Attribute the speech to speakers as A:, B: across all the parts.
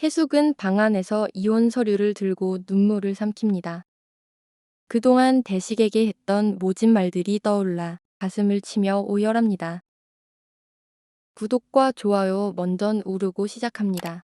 A: 해숙은 방 안에서 이혼 서류를 들고 눈물을 삼킵니다. 그동안 대식에게 했던 모진 말들이 떠올라 가슴을 치며 오열합니다. 구독과 좋아요 먼저 누르고 시작합니다.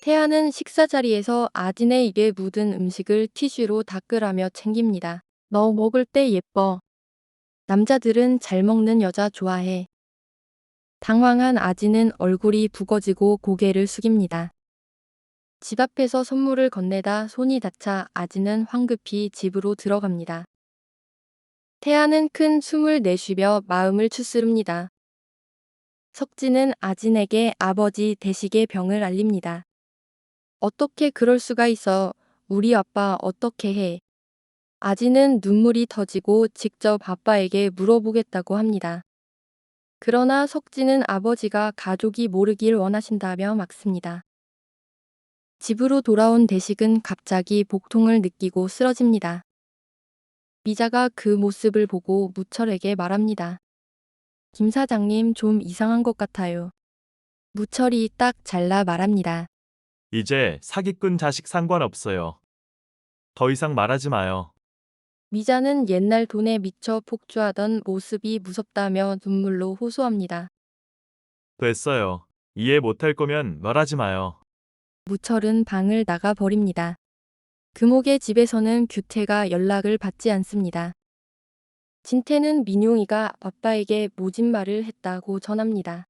A: 태아는 식사 자리에서 아진의 입에 묻은 음식을 티슈로 닦으라며 챙깁니다. 너 먹을 때 예뻐. 남자들은 잘 먹는 여자 좋아해. 당황한 아진은 얼굴이 붉어지고 고개를 숙입니다. 집 앞에서 선물을 건네다 손이 다쳐 아진은 황급히 집으로 들어갑니다. 태아는 큰 숨을 내쉬며 마음을 추스릅니다. 석진은 아진에게 아버지 대식의 병을 알립니다. 어떻게 그럴 수가 있어. 우리 아빠 어떻게 해. 아진은 눈물이 터지고 직접 아빠에게 물어보겠다고 합니다. 그러나 석진은 아버지가 가족이 모르길 원하신다며 막습니다. 집으로 돌아온 대식은 갑자기 복통을 느끼고 쓰러집니다. 미자가 그 모습을 보고 무철에게 말합니다. 김 사장님 좀 이상한 것 같아요. 무철이 딱 잘라 말합니다.
B: 이제 사기꾼 자식 상관없어요. 더 이상 말하지 마요.
A: 미자는 옛날 돈에 미쳐 폭주하던 모습이 무섭다며 눈물로 호소합니다.
B: 됐어요. 이해 못할 거면 말하지 마요.
A: 무철은 방을 나가 버립니다. 금옥의 집에서는 규태가 연락을 받지 않습니다. 진태는 민용이가 아빠에게 모진 말을 했다고 전합니다.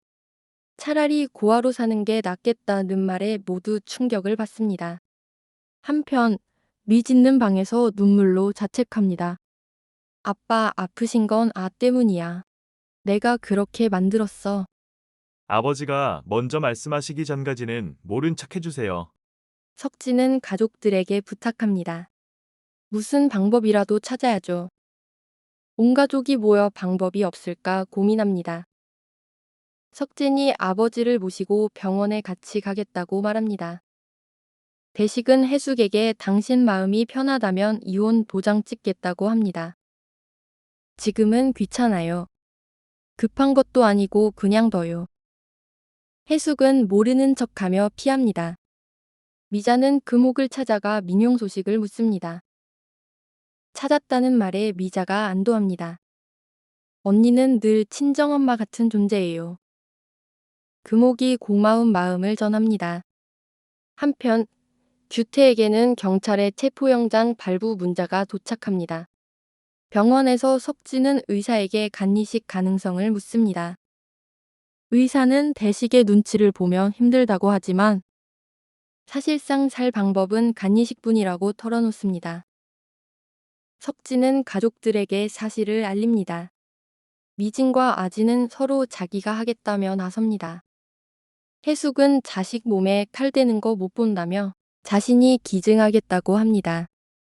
A: 차라리 고아로 사는 게 낫겠다는 말에 모두 충격을 받습니다. 한편 미짓는 방에서 눈물로 자책합니다. 아빠 아프신 건 아 때문이야. 내가 그렇게 만들었어.
B: 아버지가 먼저 말씀하시기 전까지는 모른 척 해주세요.
A: 석진은 가족들에게 부탁합니다. 무슨 방법이라도 찾아야죠. 온 가족이 모여 방법이 없을까 고민합니다. 석진이 아버지를 모시고 병원에 같이 가겠다고 말합니다. 대식은 해숙에게 당신 마음이 편하다면 이혼 도장 찍겠다고 합니다. 지금은 귀찮아요. 급한 것도 아니고 그냥 둬요. 해숙은 모르는 척하며 피합니다. 미자는 금옥을 찾아가 민용 소식을 묻습니다. 찾았다는 말에 미자가 안도합니다. 언니는 늘 친정엄마 같은 존재예요. 금옥이 고마운 마음을 전합니다. 한편 규태에게는 경찰의 체포영장 발부 문자가 도착합니다. 병원에서 석진은 의사에게 간이식 가능성을 묻습니다. 의사는 대식의 눈치를 보며 힘들다고 하지만 사실상 살 방법은 간이식뿐이라고 털어놓습니다. 석진은 가족들에게 사실을 알립니다. 미진과 아진은 서로 자기가 하겠다며 나섭니다. 해숙은 자식 몸에 칼 대는 거 못 본다며 자신이 기증하겠다고 합니다.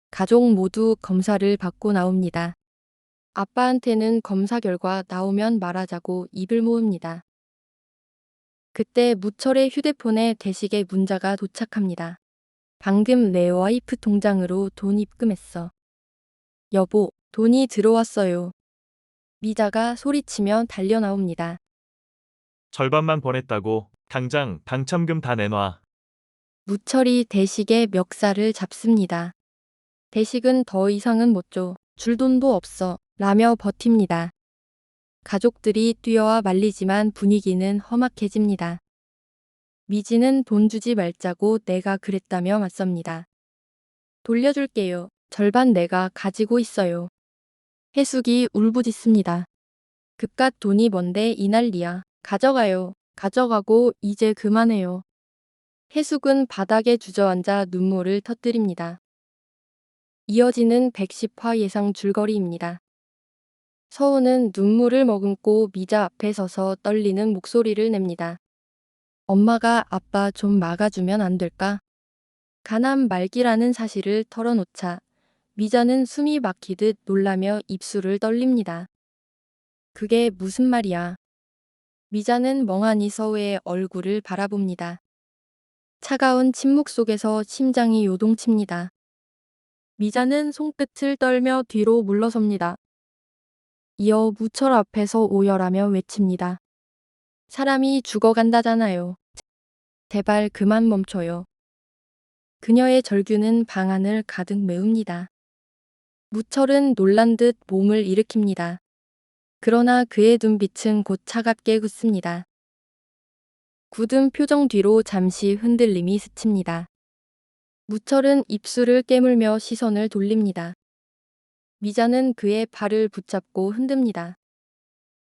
A: 가족 모두 검사를 받고 나옵니다. 아빠한테는 검사 결과 나오면 말하자고 입을 모읍니다. 그때 무철의 휴대폰에 대식의 문자가 도착합니다. 방금 내 와이프 통장으로 돈 입금했어. 여보, 돈이 들어왔어요. 미자가 소리치며 달려 나옵니다.
B: 절반만 보냈다고 당장 당첨금 다 내놔.
A: 무철이 대식의 멱살을 잡습니다. 대식은 더 이상은 못 줘. 줄 돈도 없어. 라며 버팁니다. 가족들이 뛰어와 말리지만 분위기는 험악해집니다. 미지는 돈 주지 말자고 내가 그랬다며 맞섭니다. 돌려줄게요. 절반 내가 가지고 있어요. 해숙이 울부짖습니다. 그깟 돈이 뭔데 이 난리야. 가져가요. 가져가고 이제 그만해요. 해숙은 바닥에 주저앉아 눈물을 터뜨립니다. 이어지는 110화 예상 줄거리입니다. 서우는 눈물을 머금고 미자 앞에 서서 떨리는 목소리를 냅니다. 엄마가 아빠 좀 막아주면 안 될까? 가난 말기라는 사실을 털어놓자 미자는 숨이 막히듯 놀라며 입술을 떨립니다. 그게 무슨 말이야? 미자는 멍하니 서우의 얼굴을 바라봅니다. 차가운 침묵 속에서 심장이 요동칩니다. 미자는 손끝을 떨며 뒤로 물러섭니다. 이어 무철 앞에서 오열하며 외칩니다. 사람이 죽어간다잖아요. 제발 그만 멈춰요. 그녀의 절규는 방 안을 가득 메웁니다. 무철은 놀란 듯 몸을 일으킵니다. 그러나 그의 눈빛은 곧 차갑게 굳습니다. 굳은 표정 뒤로 잠시 흔들림이 스칩니다. 무철은 입술을 깨물며 시선을 돌립니다. 미자는 그의 발을 붙잡고 흔듭니다.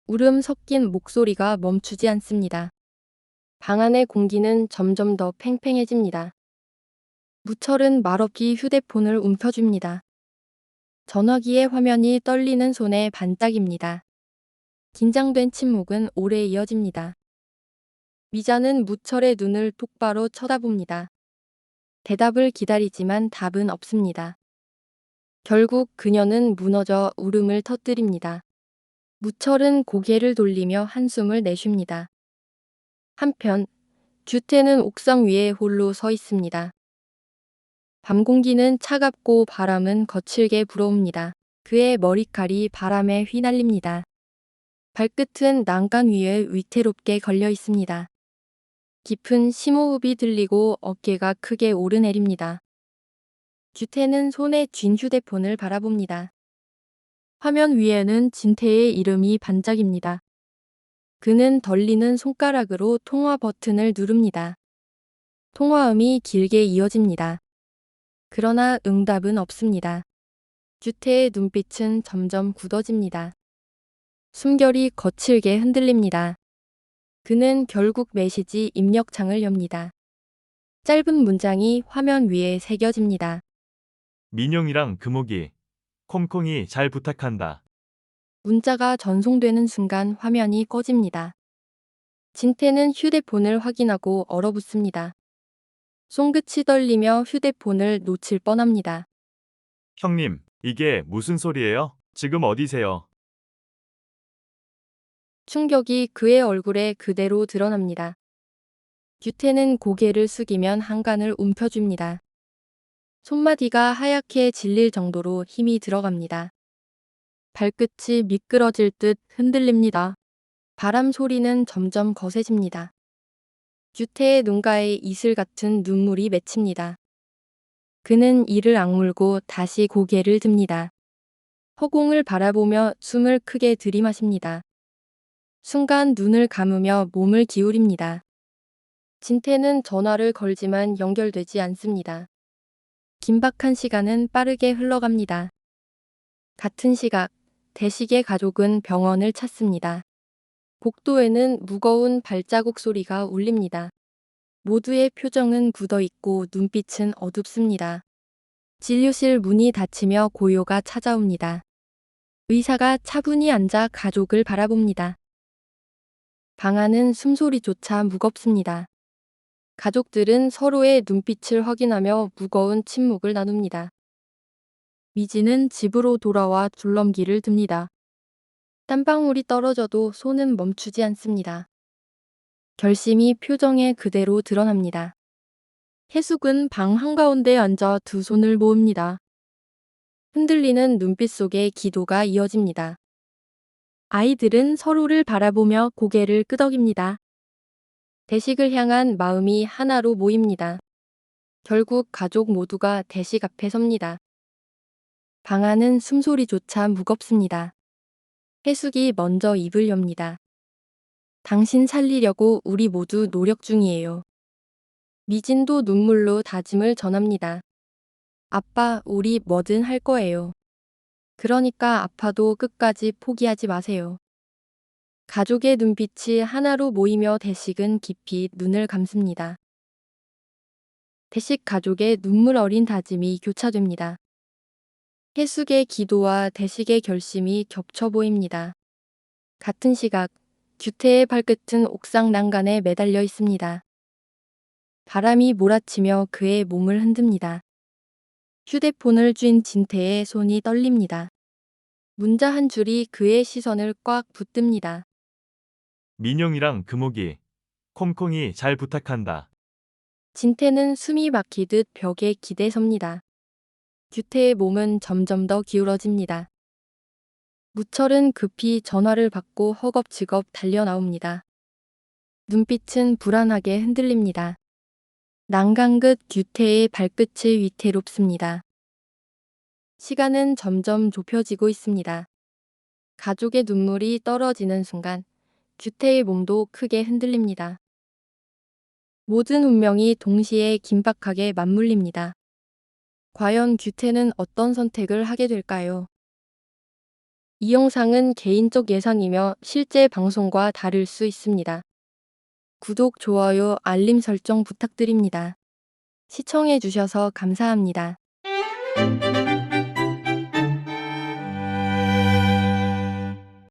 A: 울음 섞인 목소리가 멈추지 않습니다. 방 안의 공기는 점점 더 팽팽해집니다. 무철은 말없이 휴대폰을 움켜줍니다. 전화기의 화면이 떨리는 손에 반짝입니다. 긴장된 침묵은 오래 이어집니다. 미자는 무철의 눈을 똑바로 쳐다봅니다. 대답을 기다리지만 답은 없습니다. 결국 그녀는 무너져 울음을 터뜨립니다. 무철은 고개를 돌리며 한숨을 내쉽니다. 한편 규태는 옥상 위에 홀로 서 있습니다. 밤 공기는 차갑고 바람은 거칠게 불어옵니다. 그의 머리칼이 바람에 휘날립니다. 발끝은 난간 위에 위태롭게 걸려 있습니다. 깊은 심호흡이 들리고 어깨가 크게 오르내립니다. 규태는 손에 쥔 휴대폰을 바라봅니다. 화면 위에는 진태의 이름이 반짝입니다. 그는 덜리는 손가락으로 통화 버튼을 누릅니다. 통화음이 길게 이어집니다. 그러나 응답은 없습니다. 규태의 눈빛은 점점 굳어집니다. 숨결이 거칠게 흔들립니다. 그는 결국 메시지 입력창을 엽니다. 짧은 문장이 화면 위에 새겨집니다.
B: 민용이랑 금옥이 콩콩이 잘 부탁한다.
A: 문자가 전송되는 순간 화면이 꺼집니다. 진태는 휴대폰을 확인하고 얼어붙습니다. 손끝이 떨리며 휴대폰을 놓칠 뻔합니다.
B: 형님, 이게 무슨 소리예요? 지금 어디세요?
A: 충격이 그의 얼굴에 그대로 드러납니다. 규태는 고개를 숙이면 한간을 움켜쥡니다. 손마디가 하얗게 질릴 정도로 힘이 들어갑니다. 발끝이 미끄러질 듯 흔들립니다. 바람 소리는 점점 거세집니다. 규태의 눈가에 이슬 같은 눈물이 맺힙니다. 그는 이를 악물고 다시 고개를 듭니다. 허공을 바라보며 숨을 크게 들이마십니다. 순간 눈을 감으며 몸을 기울입니다. 진태는 전화를 걸지만 연결되지 않습니다. 긴박한 시간은 빠르게 흘러갑니다. 같은 시각, 대식의 가족은 병원을 찾습니다. 복도에는 무거운 발자국 소리가 울립니다. 모두의 표정은 굳어있고 눈빛은 어둡습니다. 진료실 문이 닫히며 고요가 찾아옵니다. 의사가 차분히 앉아 가족을 바라봅니다. 방 안은 숨소리조차 무겁습니다. 가족들은 서로의 눈빛을 확인하며 무거운 침묵을 나눕니다. 미지는 집으로 돌아와 줄넘기를 듭니다. 땀방울이 떨어져도 손은 멈추지 않습니다. 결심이 표정에 그대로 드러납니다. 해숙은 방 한가운데 앉아 두 손을 모읍니다. 흔들리는 눈빛 속에 기도가 이어집니다. 아이들은 서로를 바라보며 고개를 끄덕입니다. 대식을 향한 마음이 하나로 모입니다. 결국 가족 모두가 대식 앞에 섭니다. 방 안은 숨소리조차 무겁습니다. 해숙이 먼저 입을 엽니다. 당신 살리려고 우리 모두 노력 중이에요. 미진도 눈물로 다짐을 전합니다. 아빠, 우리 뭐든 할 거예요. 그러니까 아파도 끝까지 포기하지 마세요. 가족의 눈빛이 하나로 모이며 대식은 깊이 눈을 감습니다. 대식 가족의 눈물 어린 다짐이 교차됩니다. 해숙의 기도와 대식의 결심이 겹쳐 보입니다. 같은 시각, 규태의 발끝은 옥상 난간에 매달려 있습니다. 바람이 몰아치며 그의 몸을 흔듭니다. 휴대폰을 쥔 진태의 손이 떨립니다. 문자 한 줄이 그의 시선을 꽉 붙듭니다.
B: 민용이랑 금옥이 콩콩이 잘 부탁한다.
A: 진태는 숨이 막히듯 벽에 기대 섭니다. 규태의 몸은 점점 더 기울어집니다. 무철은 급히 전화를 받고 허겁지겁 달려 나옵니다. 눈빛은 불안하게 흔들립니다. 난간 끝 규태의 발끝이 위태롭습니다. 시간은 점점 좁혀지고 있습니다. 가족의 눈물이 떨어지는 순간 규태의 몸도 크게 흔들립니다. 모든 운명이 동시에 긴박하게 맞물립니다. 과연 규태는 어떤 선택을 하게 될까요? 이 영상은 개인적 예상이며 실제 방송과 다를 수 있습니다. 구독, 좋아요, 알림 설정 부탁드립니다. 시청해주셔서 감사합니다.